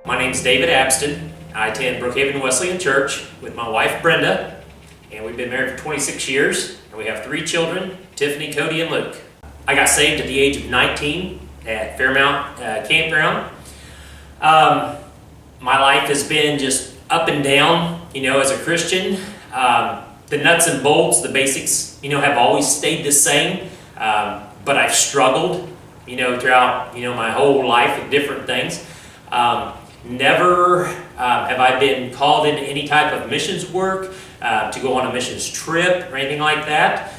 My name's David Abston. I attend Brookhaven Wesleyan Church with my wife Brenda, and we've been married for 26 years, and we have 3 children, Tiffany, Cody, and Luke. I got saved at the age of 19 at Fairmount Campground. My life has been just up and down, as a Christian. The nuts and bolts, the basics, have always stayed the same, but I've struggled, throughout, my whole life with different things. Never have I been called into any type of missions work, to go on a missions trip or anything like that.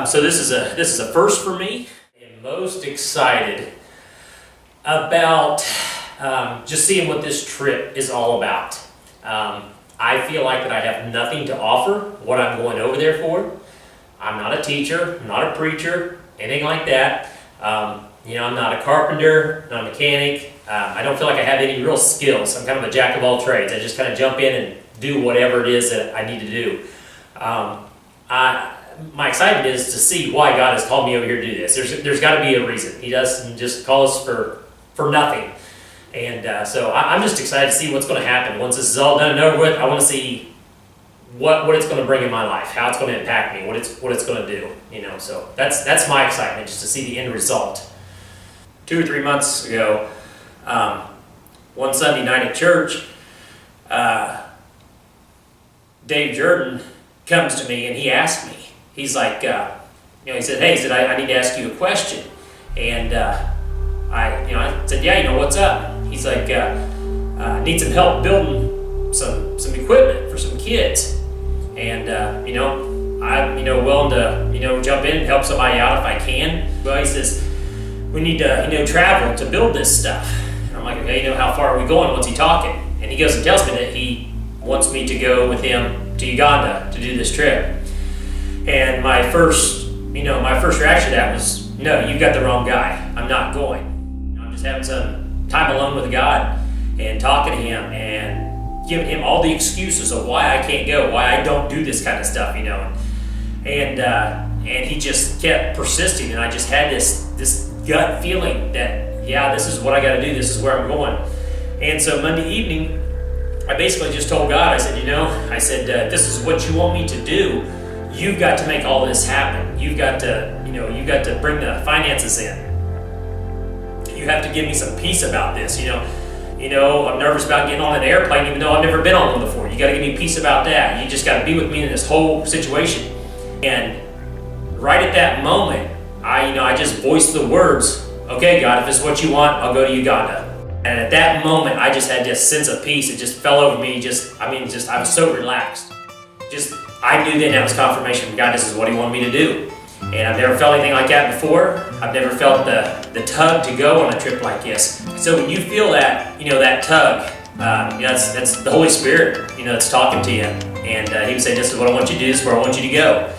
So this is a first for me. I'm most excited about just seeing what this trip is all about. I feel like that I have nothing to offer what I'm going over there for. I'm not a teacher, I'm not a preacher, anything like that. I'm not a carpenter, not a mechanic. I don't feel like I have any real skills. I'm kind of a jack of all trades. I just kind of jump in and do whatever it is that I need to do. My excitement is to see why God has called me over here to do this. There's got to be a reason. He doesn't just call us for nothing. And so I'm just excited to see what's going to happen. Once this is all done and over with, I want to see what it's going to bring in my life, how it's going to impact me, what it's going to do. So that's my excitement, just to see the end result. 2 or 3 months ago, one Sunday night at church, Dave Jordan comes to me and he asked me. He's like, he said, "Hey," I need to ask you a question. And I said, "Yeah, what's up?" He's like, "I need some help building some equipment for some kids, and I'm willing to jump in and help somebody out if I can." Well, he says, "We need to travel to build this stuff." And I'm like, "Okay, how far are we going? What's he talking?" And he goes and tells me that he wants me to go with him to Uganda to do this trip. And my first reaction to that was, "No, you've got the wrong guy. I'm not going." I'm just having some time alone with God and talking to him and giving him all the excuses of why I can't go, why I don't do this kind of stuff, And he just kept persisting, and I just had this gut feeling that, yeah, this is what I got to do. This is where I'm going. And so Monday evening, I basically just told God, I said, this is what you want me to do. You've got to make all this happen. You've got to bring the finances in. You have to give me some peace about this. I'm nervous about getting on an airplane, even though I've never been on one before. You got to give me peace about that. You just got to be with me in this whole situation. And right at that moment, I just voiced the words, "Okay, God, if this is what you want, I'll go to Uganda." And at that moment, I just had this sense of peace. It just fell over me. I was so relaxed. I knew then that was confirmation from God. This is what He wanted me to do. And I've never felt anything like that before. I've never felt the tug to go on a trip like this. So when you feel that, that tug, that's the Holy Spirit, that's talking to you. And He would say, "This is what I want you to do. This is where I want you to go."